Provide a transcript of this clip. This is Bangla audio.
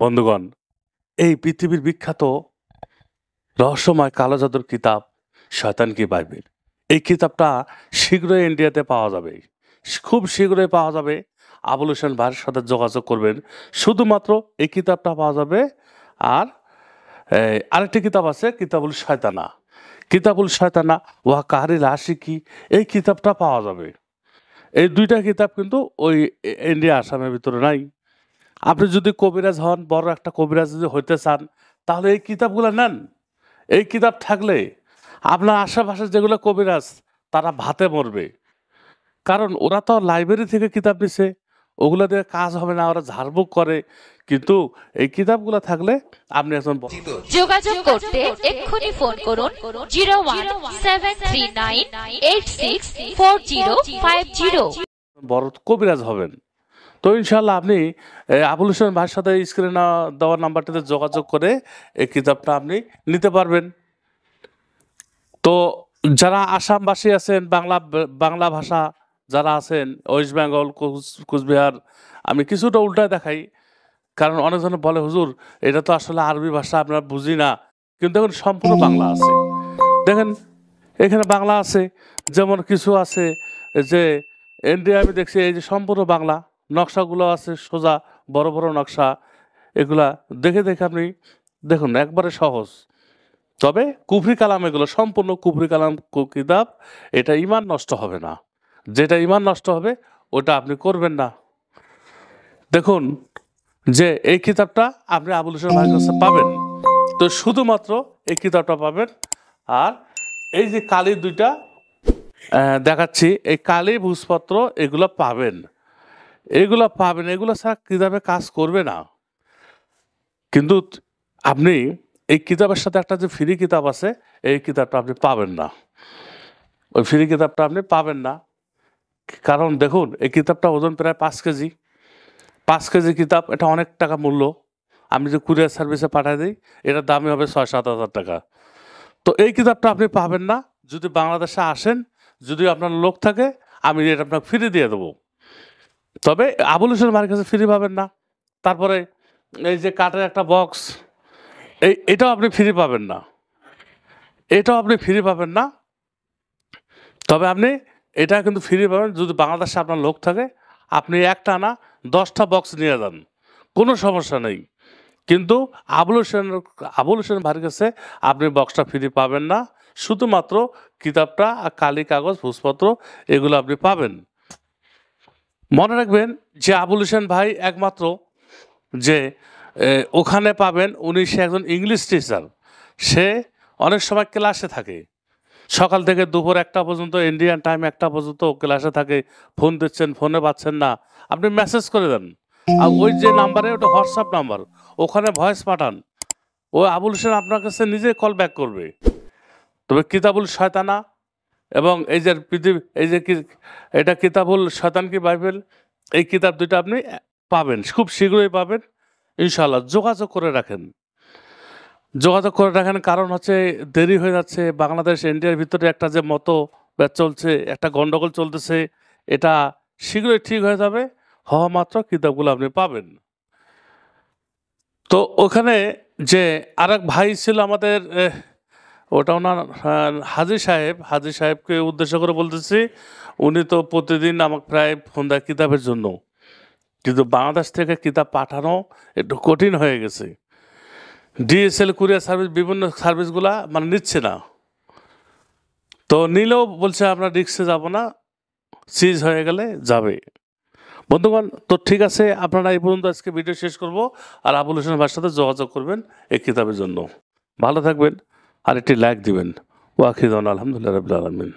বন্ধুগণ, এই পৃথিবীর বিখ্যাত রহস্যময় কালো জাদুর কিতাব শয়তান কি বাইবেল, এই কিতাবটা শীঘ্রই ইন্ডিয়াতে পাওয়া যাবে। খুব শীঘ্রই পাওয়া যাবে। আবুল হোসেন ভাইয়ের সাথে যোগাযোগ করবেন। শুধুমাত্র এই কিতাবটা পাওয়া যাবে। আর আরেকটি কিতাব আছে, কিতাবুল শয়তানা। কিতাবুল শয়তানা ওয়া কাহারিল আশিকি, এই কিতাবটা পাওয়া যাবে। এই দুইটা কিতাব কিন্তু ওই ইন্ডিয়া আসামের ভিতরে নাই। আপনি যদি কবিরাজ হন, বড় একটা কবিরাজ যদি হইতে চান, তাহলে এই কিতাবগুলো নেন। এই কিতাব থাকলে আপনার আশেপাশে যেগুলো কবিরাজ, তারা ভাতে মরবে। কারণ ওরা তো লাইব্রেরি থেকে কিতাব নিছে, ওগুলো দিয়ে কাজ হবে না, ওরা ঝাড়বুক করে। কিন্তু এই কিতাবগুলো থাকলে আপনি একজন যোগাযোগ করতে এক্ষুনি ফোন করুন 01739864050 বড় কবিরাজ হবেন। তো ইনশাল্লাহ আপনি আবুল হোসেন ভাইয়ের সাথে স্ক্রিনে দেওয়ার নাম্বারটিতে যোগাযোগ করে এই কিতাবটা আপনি নিতে পারবেন। তো যারা আসামবাসী আছেন, বাংলা ভাষা যারা আছেন, ওয়েস্ট বেঙ্গল, কুচবিহার, আমি কিছুটা উল্টায় দেখাই। কারণ অনেকজন বলে, হুজুর এটা তো আসলে আরবি ভাষা, আমরা বুঝি না। কিন্তু দেখুন সম্পূর্ণ বাংলা আছে। দেখেন এখানে বাংলা আছে, যেমন কিছু আছে যে ইন্ডিয়া আমি দেখছি, এই যে সম্পূর্ণ বাংলা নকশাগুলো আছে, সোজা বড় বড় নকশা। এগুলা দেখে দেখে আপনি দেখুন, একবারে সহজ। তবে কুফরি কালাম, এগুলো সম্পূর্ণ কুফরি কালাম কিতাব। এটা ইমান নষ্ট হবে না। যেটা ইমান নষ্ট হবে ওটা আপনি করবেন না। দেখুন যে এই কিতাবটা আপনি আবুল হোসেন ভাইয়ের কাছে পাবেন। তো শুধুমাত্র এই কিতাবটা পাবেন। আর এই যে কালি দুইটা দেখাচ্ছি, এই কালি ভূষপত্র এগুলো পাবেন। এগুলো ছাড়া কিতাবে কাজ করবে না। কিন্তু আপনি এই কিতাবের সাথে একটা যে ফ্রি কিতাব আছে, এই কিতাবটা আপনি পাবেন না। ওই ফ্রি কিতাবটা আপনি পাবেন না। কারণ দেখুন, এই কিতাবটা ওজন প্রায় 5 কেজি। 5 কেজি কিতাব, এটা অনেক টাকা মূল্য। আমি যে কুরিয়ার সার্ভিসে পাঠিয়ে দিই, এটার দামই হবে 6-7 হাজার টাকা। তো এই কিতাবটা আপনি পাবেন না। যদি বাংলাদেশে আসেন, যদি আপনার লোক থাকে, আমি এটা আপনাকে ফ্রি দিয়ে দেবো। তবে আবুল হোসেন ভাইয়ের কাছে ফ্রি পাবেন না। তারপরে এই যে কাঠের একটা বক্স, এটাও আপনি ফ্রি পাবেন না। এটাও আপনি ফ্রি পাবেন না। তবে আপনি এটা কিন্তু ফ্রি পাবেন যদি বাংলাদেশে আপনার লোক থাকে। আপনি একটা না 10টা বক্স নিয়ে যান, কোনো সমস্যা নেই। কিন্তু আবুল হোসেন ভাইয়ের কাছে আপনি বক্সটা ফ্রি পাবেন না। শুধুমাত্র কিতাবটা আর কালি কাগজ ভূষপত্র এগুলো আপনি পাবেন। মনে রাখবেন যে আবুল হোসেন ভাই একমাত্র যে ওখানে পাবেন, সে একজন ইংলিশ টিচার। সে অনেক সময় ক্লাসে থাকে, সকাল থেকে দুপুর 1টা পর্যন্ত, ইন্ডিয়ান টাইম 1টা পর্যন্ত ক্লাসে থাকে। ফোন দিচ্ছেন, ফোনে পাচ্ছেন না, আপনি মেসেজ করে দেন। আর ওই যে নাম্বারে, ওটা হোয়াটসঅ্যাপ নাম্বার, ওখানে ভয়েস পাঠান। ও আবুল হোসেন আপনার কাছে নিজে কল ব্যাক করবে। তবে কিতাবুল শয়তানা এবং এই যে এটা কিতাবুল শয়তান কি বাইবেল, এই কিতাব দুইটা আপনি পাবেন, খুব শীঘ্রই পাবেন ইনশাল্লাহ। যোগাযোগ করে রাখেন। কারণ হচ্ছে দেরি হয়ে যাচ্ছে। বাংলাদেশ ইন্ডিয়ার ভিতরে একটা যে মতভেদ চলছে, একটা গন্ডগোল চলতেছে, এটা শীঘ্রই ঠিক হয়ে যাবে। হওয়া মাত্র কিতাবগুলো আপনি পাবেন। তো ওখানে যে আরেক ভাই ছিল আমাদের, ওটা ওনার হাজি সাহেবকে উদ্দেশ্য করে বলতেছি। উনি তো প্রতিদিন আমাকে প্রায় ফোন দেয় কিতাবের জন্য। কিন্তু বাংলাদেশ থেকে কিতাব পাঠানো একটু কঠিন হয়ে গেছে। ডিএসএল কুরিয়ার সার্ভিস, বিভিন্ন সার্ভিসগুলা মানে নিচ্ছে না। তো নিলেও বলছে আমরা রিক্সে যাব না, সিজ হয়ে গেলে যাবে। বন্ধুগণ, তো ঠিক আছে, আপনারা এই পর্যন্ত আজকে ভিডিও শেষ করব। আর আবুল হোসেন ভাইয়ের সাথে যোগাযোগ করবেন এই কিতাবের জন্য। ভালো থাকবেন আর একটি লাইক দিবেন। ওয়াখিদান আলহামদুলিল্লাহ রাব্বিল আলামিন।